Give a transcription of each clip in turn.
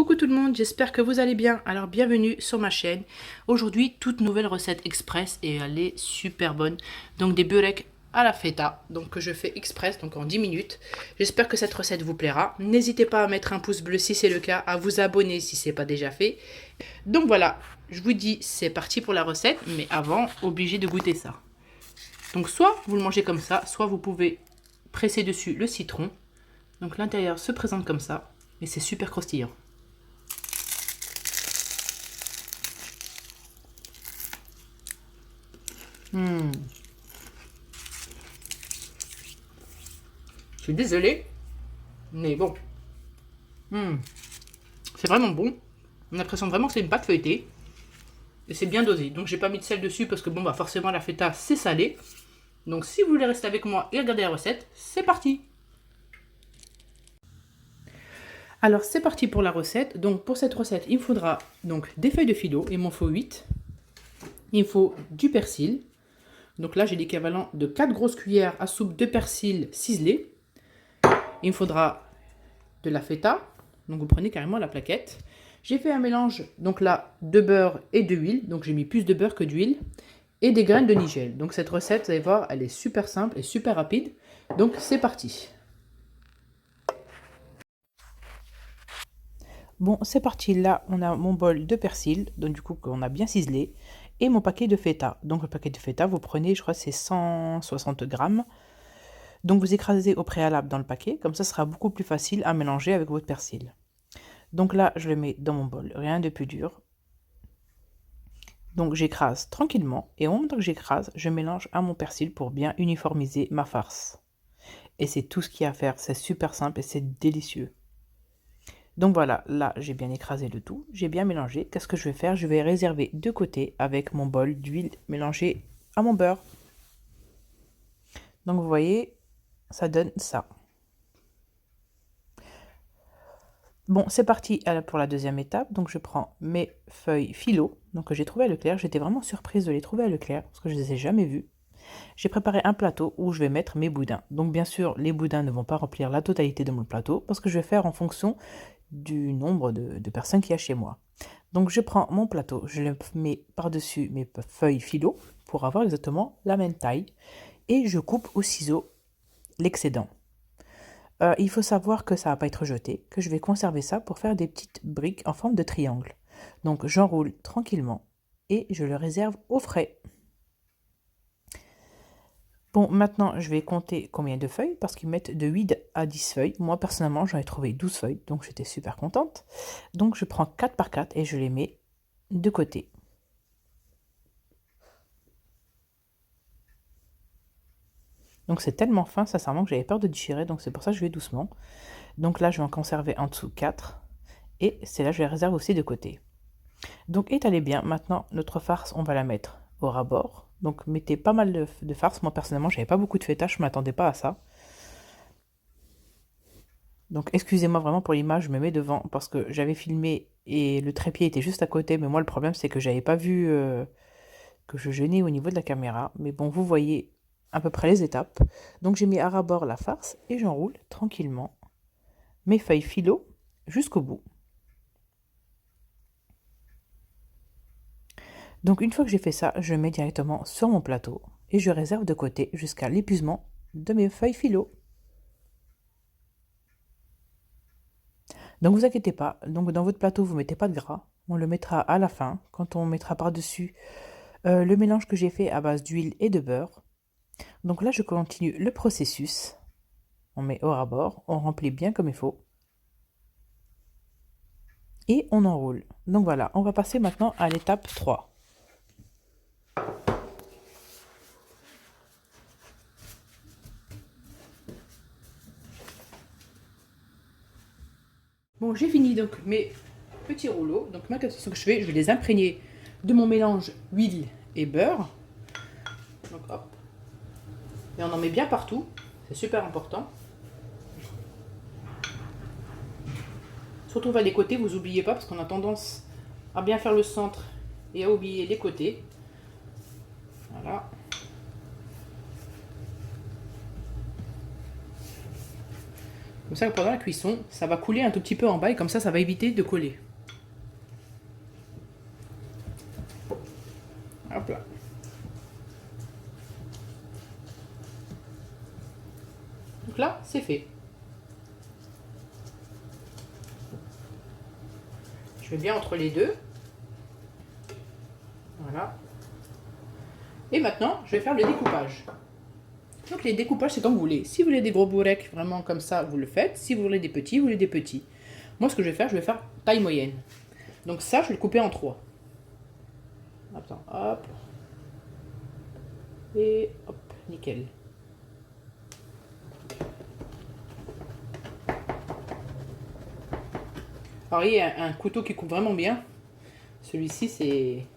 Coucou tout le monde, j'espère que vous allez bien. Alors bienvenue sur ma chaîne. Aujourd'hui, toute nouvelle recette express et elle est super bonne. Donc des beureks à la feta, donc que je fais express, donc en 10 minutes. J'espère que cette recette vous plaira. N'hésitez pas à mettre un pouce bleu si c'est le cas, à vous abonner si ce n'est pas déjà fait. Donc voilà, je vous dis c'est parti pour la recette, mais avant, obligé de goûter ça. Donc soit vous le mangez comme ça, soit vous pouvez presser dessus le citron. Donc l'intérieur se présente comme ça, et c'est super croustillant. Je suis désolée, mais bon. C'est vraiment bon. On a l'impression vraiment que c'est une pâte feuilletée. Et c'est bien dosé. Donc j'ai pas mis de sel dessus parce que bon bah forcément la feta c'est salé. Donc si vous voulez rester avec moi et regarder la recette, c'est parti. Alors c'est parti pour la recette. Donc pour cette recette, il me faudra donc des feuilles de philo, il m'en faut 8. Il me faut du persil. Donc là j'ai l'équivalent de 4 grosses cuillères à soupe de persil ciselé. Il me faudra de la feta. Donc vous prenez carrément la plaquette. J'ai fait un mélange donc là de beurre et d'huile. Donc j'ai mis plus de beurre que d'huile. Et des graines de nigel. Donc cette recette, vous allez voir, elle est super simple et super rapide. Donc c'est parti. Bon, c'est parti. Là, on a mon bol de persil, donc du coup qu'on a bien ciselé, et mon paquet de feta. Donc le paquet de feta, vous prenez, je crois, c'est 160 grammes. Donc vous écrasez au préalable dans le paquet, comme ça sera beaucoup plus facile à mélanger avec votre persil. Donc là, je le mets dans mon bol, rien de plus dur. Donc j'écrase tranquillement, et en même temps que j'écrase, je mélange à mon persil pour bien uniformiser ma farce. Et c'est tout ce qu'il y a à faire, c'est super simple et c'est délicieux. Donc voilà, là j'ai bien écrasé le tout, j'ai bien mélangé. Qu'est-ce que je vais faire? Je vais réserver de côté avec mon bol d'huile mélangée à mon beurre. Donc vous voyez, ça donne ça. Bon, c'est parti pour la deuxième étape. Donc je prends mes feuilles philo, donc que j'ai trouvé à Leclerc. J'étais vraiment surprise de les trouver à Leclerc parce que je ne les ai jamais vues. J'ai préparé un plateau où je vais mettre mes boudins. Donc bien sûr, les boudins ne vont pas remplir la totalité de mon plateau parce que je vais faire en fonction du nombre de personnes qu'il y a chez moi. Donc je prends mon plateau, je le mets par-dessus mes feuilles philo pour avoir exactement la même taille et je coupe au ciseau l'excédent. Il faut savoir que ça ne va pas être jeté, que je vais conserver ça pour faire des petites briques en forme de triangle. Donc j'enroule tranquillement et je le réserve au frais. Bon, maintenant, je vais compter combien de feuilles, parce qu'ils mettent de 8 à 10 feuilles. Moi, personnellement, j'en ai trouvé 12 feuilles, donc j'étais super contente. Donc, je prends 4 par 4 et je les mets de côté. Donc, c'est tellement fin, sincèrement, que j'avais peur de déchirer, donc c'est pour ça que je vais doucement. Donc là, je vais en conserver en dessous 4. Et c'est là que je les réserve aussi de côté. Donc, étalez bien. Maintenant, notre farce, on va la mettre au ras-bord. Donc, mettez pas mal de farce. Moi, personnellement, j'avais pas beaucoup de feta, je ne m'attendais pas à ça. Donc excusez-moi vraiment pour l'image, je me mets devant parce que j'avais filmé et le trépied était juste à côté. Mais moi le problème c'est que j'avais pas vu que je jeûnais au niveau de la caméra. Mais bon, vous voyez à peu près les étapes. Donc j'ai mis à ras-bord la farce et j'enroule tranquillement mes feuilles philo jusqu'au bout. Donc une fois que j'ai fait ça, je mets directement sur mon plateau et je réserve de côté jusqu'à l'épuisement de mes feuilles philo. Donc vous inquiétez pas, donc dans votre plateau vous mettez pas de gras, on le mettra à la fin quand on mettra par-dessus le mélange que j'ai fait à base d'huile et de beurre. Donc là je continue le processus, on met au ras-bord, on remplit bien comme il faut et on enroule. Donc voilà, on va passer maintenant à l'étape 3. Bon, j'ai fini donc mes petits rouleaux. Donc maintenant, ce que je fais, je vais les imprégner de mon mélange huile et beurre. Donc hop. Et on en met bien partout. C'est super important. Surtout vers les côtés, vous n'oubliez pas parce qu'on a tendance à bien faire le centre et à oublier les côtés. Voilà. Comme ça, pendant la cuisson, ça va couler un tout petit peu en bas et comme ça va éviter de coller. Hop là. Donc là, c'est fait. Je mets bien entre les deux. Voilà. Et maintenant, je vais faire le découpage. Donc les découpages, c'est comme vous voulez. Si vous voulez des gros bourrecs, vraiment comme ça, vous le faites. Si vous voulez des petits, vous voulez des petits. Moi, ce que je vais faire taille moyenne. Donc ça, je vais le couper en 3. Attends, hop. Et hop, nickel. Alors, il y a un couteau qui coupe vraiment bien. Celui-ci, c'est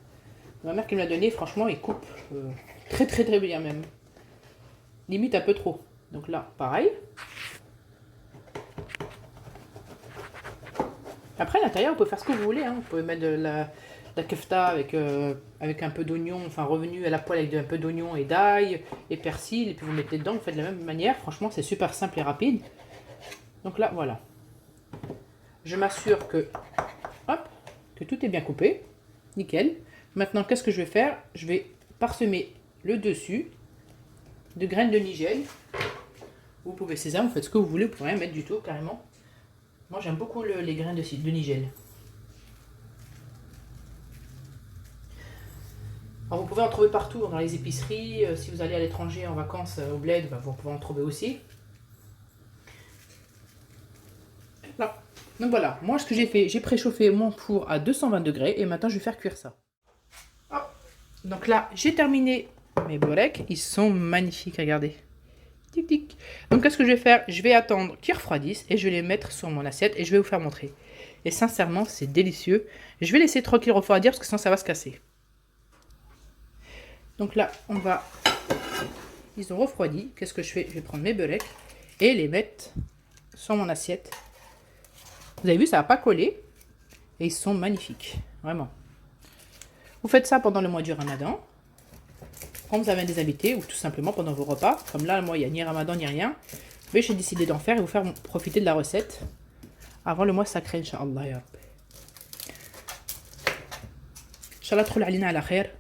ma mère qui me l'a donné. Franchement, il coupe très très très bien même. Limite un peu trop. Donc là, pareil. Après, à l'intérieur, vous pouvez faire ce que vous voulez. Hein. Vous pouvez mettre de la kefta avec un peu d'oignon, enfin revenu à la poêle avec un peu d'oignon et d'ail et persil. Et puis vous mettez dedans, vous faites de la même manière. Franchement, c'est super simple et rapide. Donc là, voilà. Je m'assure que, hop, que tout est bien coupé. Nickel. Maintenant, qu'est-ce que je vais faire? Je vais parsemer le dessus de graines de nigel. Vous pouvez sésame, vous faites ce que vous voulez, vous pouvez rien mettre du tout, carrément. Moi, j'aime beaucoup les graines de nigel. Alors, vous pouvez en trouver partout, dans les épiceries. Si vous allez à l'étranger en vacances au bled, vous pouvez en trouver aussi. Là. Donc voilà, moi ce que j'ai fait, j'ai préchauffé mon four à 220 degrés et maintenant je vais faire cuire ça. Hop. Donc là, j'ai terminé mes bourrecs, ils sont magnifiques, regardez. Tic tic. Donc qu'est-ce que je vais faire? Je vais attendre qu'ils refroidissent et je vais les mettre sur mon assiette et je vais vous faire montrer. Et sincèrement, c'est délicieux. Je vais laisser tranquille refroidir parce que sinon ça va se casser. Donc là, ils ont refroidi. Qu'est-ce que je fais? Je vais prendre mes bourrecs et les mettre sur mon assiette. Vous avez vu, ça n'a pas collé. Et ils sont magnifiques. Vraiment. Vous faites ça pendant le mois du Ramadan. Quand vous avez des invités ou tout simplement pendant vos repas. Comme là, moi, il n'y a ni Ramadan ni rien. Mais j'ai décidé d'en faire et vous faire profiter de la recette. Avant le mois sacré, Inch'Allah. Inch'Allah, troul alina ala khair.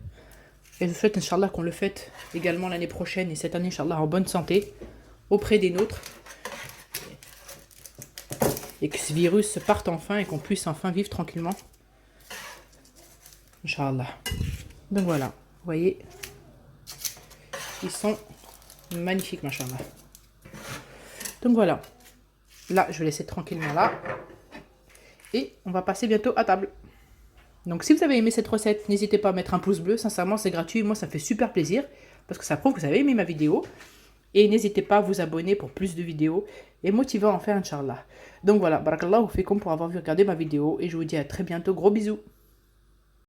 Et je souhaite, Inch'Allah, qu'on le fête également l'année prochaine et cette année, Inch'Allah, en bonne santé. Auprès des nôtres. Et que ce virus parte enfin et qu'on puisse enfin vivre tranquillement. Inch'Allah. Donc voilà, vous voyez, ils sont magnifiques, machallah. Donc voilà, là je vais laisser tranquillement là. Et on va passer bientôt à table. Donc si vous avez aimé cette recette, n'hésitez pas à mettre un pouce bleu, sincèrement c'est gratuit, moi ça me fait super plaisir. Parce que ça prouve que vous avez aimé ma vidéo. Et n'hésitez pas à vous abonner pour plus de vidéos et motiver à en faire, Inch'Allah. Donc voilà, barakallahu fikum pour avoir regardé ma vidéo et je vous dis à très bientôt, gros bisous.